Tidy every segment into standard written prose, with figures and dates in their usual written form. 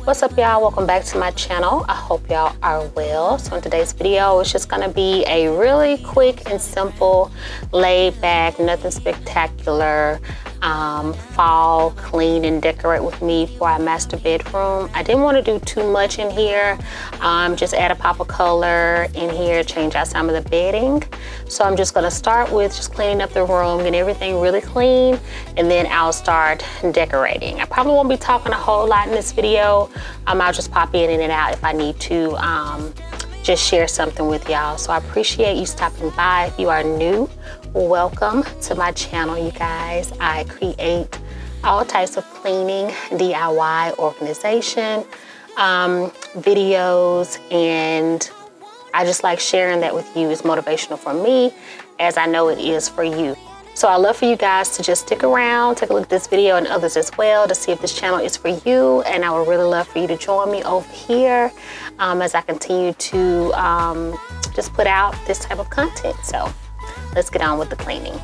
What's up, y'all? Welcome back to my channel. I hope y'all are well. So in today's video, it's just gonna be a really quick and simple, laid back, nothing spectacular, fall clean and decorate with me for our master bedroom. I didn't want to do too much in here, just add a pop of color in here, change out some of the bedding. So I'm just gonna start with just cleaning up the room, getting everything really clean, and then I'll start decorating. I probably won't be talking a whole lot in this video. I'll just pop in and out if I need to just share something with y'all. So I appreciate you stopping by. If you are new, welcome to my channel, you guys. I create all types of cleaning, DIY, organization, videos, and I just like sharing that with you. It's motivational for me, as I know it is for you. So I love for you guys to just stick around, take a look at this video and others as well to see if this channel is for you. And I would really love for you to join me over here as I continue to just put out this type of content. So let's get on with the cleaning.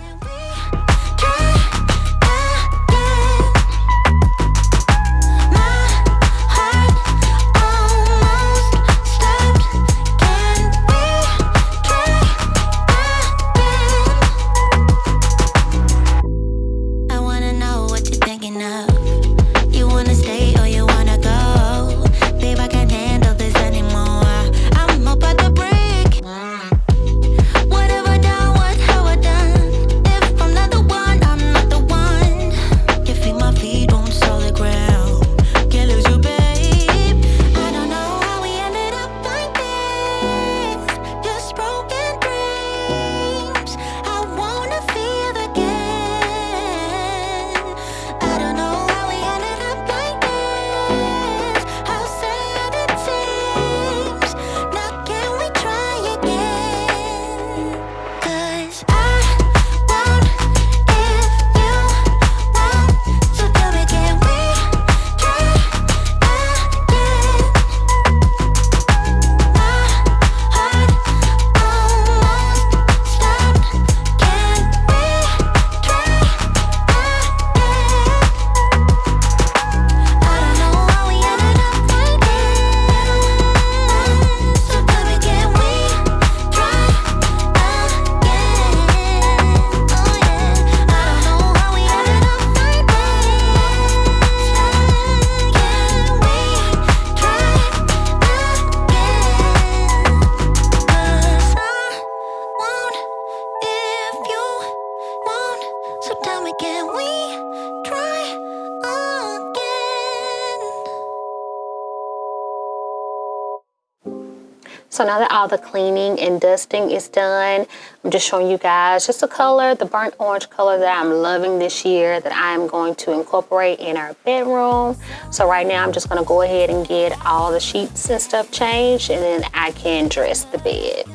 So now that all the cleaning and dusting is done, I'm just showing you guys just a color, the burnt orange color that I'm loving this year that I am going to incorporate in our bedroom. So right now I'm just gonna go ahead and get all the sheets and stuff changed, and then I can dress the bed.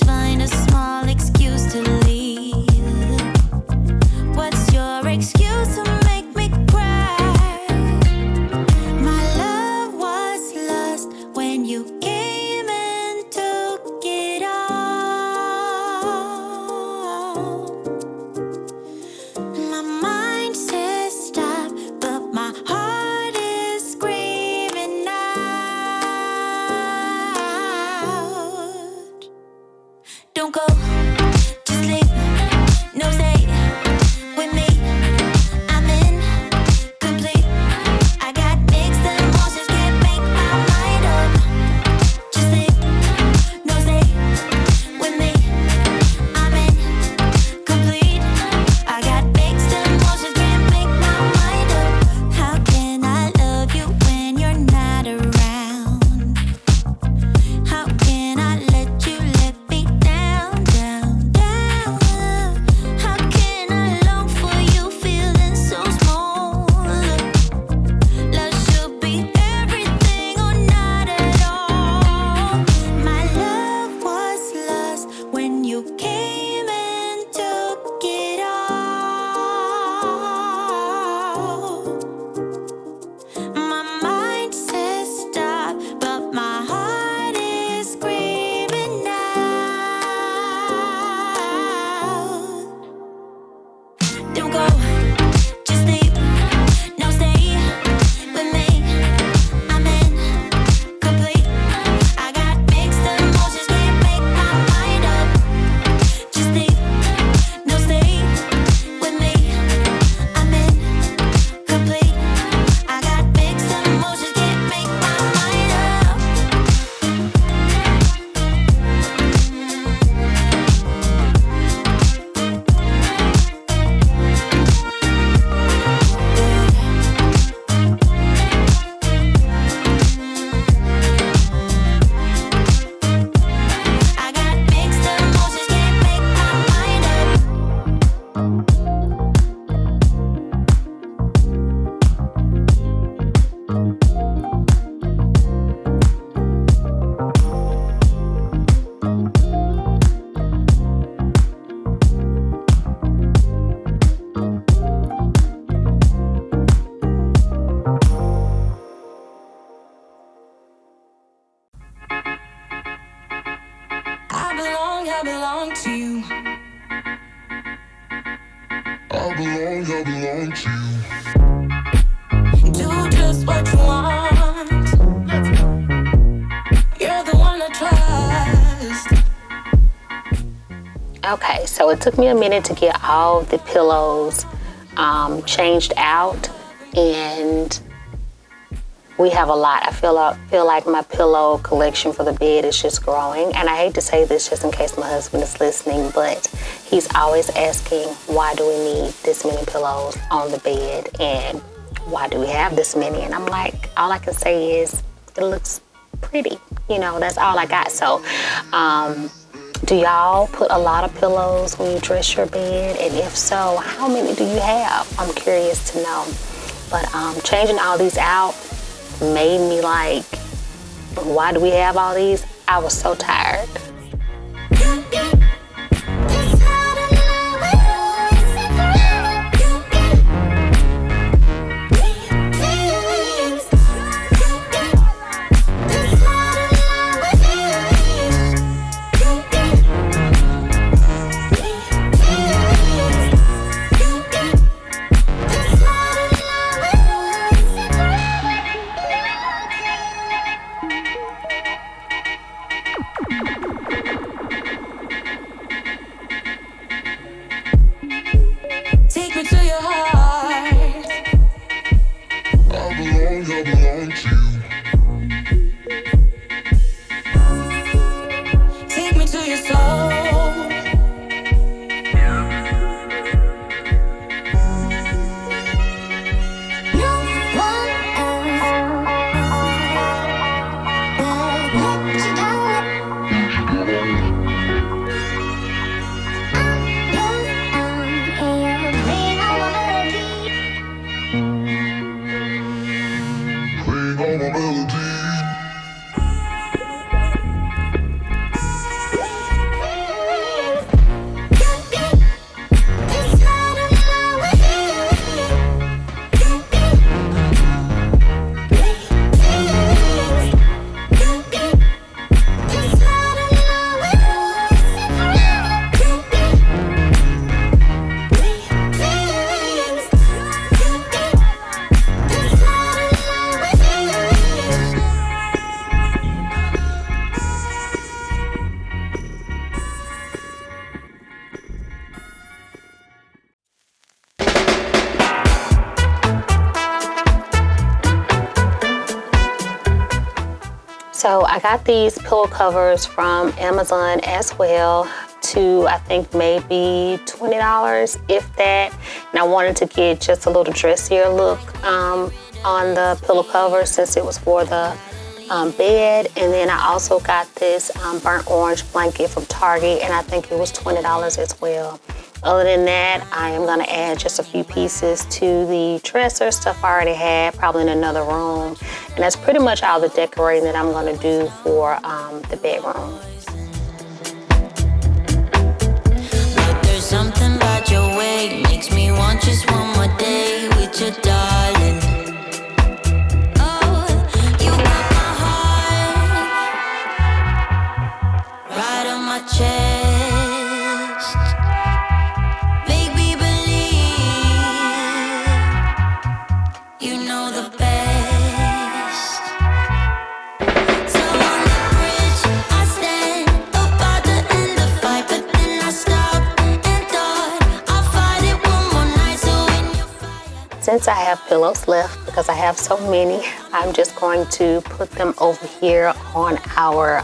Find a small excuse to leave. What's your excuse to make me cry? My love was lost when you came and took it all. My mind says stop, but my heart is screaming out. Don't go, just leave, no stay with me, I'm incomplete. I got mixed emotions, can't make my mind up. Just leave, no stay with me, I'm incomplete. I got mixed emotions, can't make my mind up. How can I love you when you're not around? How can I let you let me down, down? I belong to you. I belong to you. Do just what you want. You're the one I trust. Okay, so it took me a minute to get all the pillows changed out, and we have a lot. I feel like my pillow collection for the bed is just growing. And I hate to say this just in case my husband is listening, but he's always asking, why do we need this many pillows on the bed? And why do we have this many? And I'm like, all I can say is it looks pretty. You know, that's all I got. So, do y'all put a lot of pillows when you dress your bed? And if so, how many do you have? I'm curious to know. But changing all these out made me like, why do we have all these? I was so tired. Take me to your heart. I belong to you. Take me to your soul. No one else will let you down. So I got these pillow covers from Amazon as well, to I think maybe $20, if that. And I wanted to get just a little dressier look on the pillow cover since it was for the bed. And then I also got this burnt orange blanket from Target, and I think it was $20 as well. Other than that, I am gonna add just a few pieces to the dresser, stuff I already had, probably in another room. And that's pretty much all the decorating that I'm gonna do for the bedroom. But there's something about your way, makes me want just one more day with your darling. Oh, you got my heart right on my chest. Since I have pillows left, because I have so many, I'm just going to put them over here on our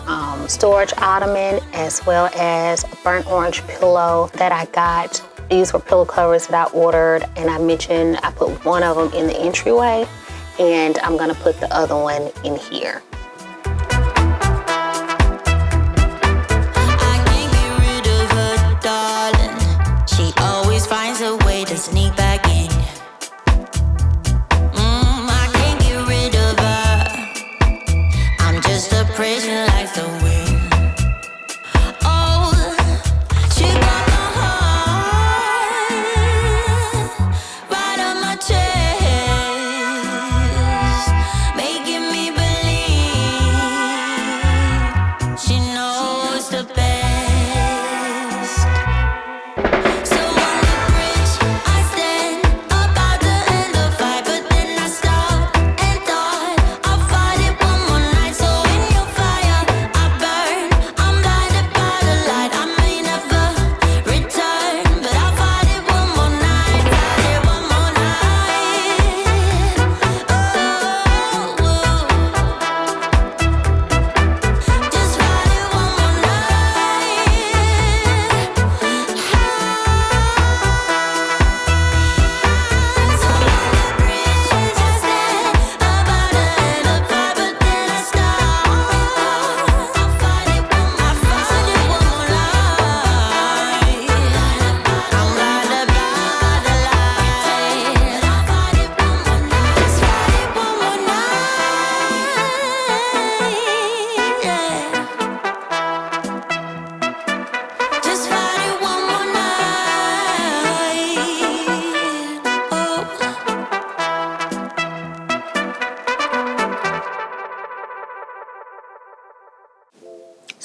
storage ottoman, as well as a burnt orange pillow that I got. These were pillow covers that I ordered, and I mentioned I put one of them in the entryway, and I'm gonna put the other one in here. I can't get rid of her, darling. She always finds a way to sneak back in. I can't get rid of her. I'm just a prisoner like the wind. Oh, she got my heart right on my chest, making me believe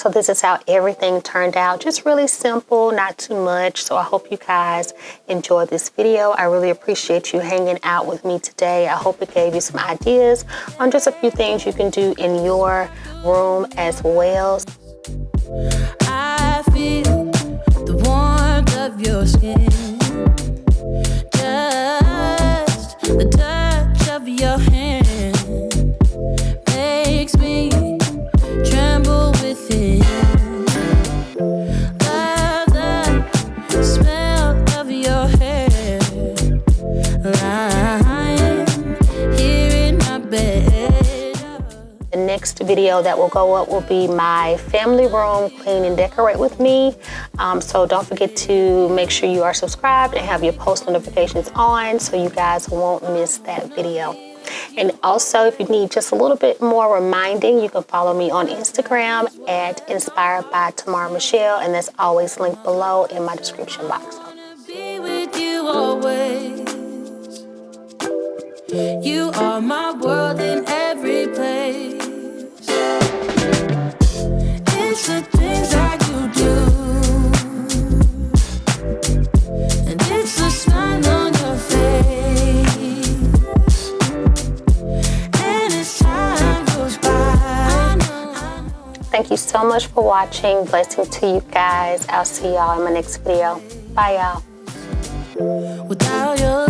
So this is how everything turned out. Just really simple, not too much. So I hope you guys enjoyed this video. I really appreciate you hanging out with me today. I hope it gave you some ideas on just a few things you can do in your room as well. I feel the warmth of your skin, just the touch of your hand makes me tremble within. Love the smell of your hair, lying here in my bed. The next video that will go up will be my family room clean and decorate with me. So don't forget to make sure you are subscribed and have your post notifications on so you guys won't miss that video. And also, if you need just a little bit more reminding, you can follow me on Instagram at inspiredbytamaramichelle, and that's always linked below in my description box. Be with you always. You are my world in every place. It's the things that you do, and it's the smile on your face. And as time goes by, I know. Thank you so much for watching. Blessing to you guys. I'll see y'all in my next video. Bye, y'all. Without your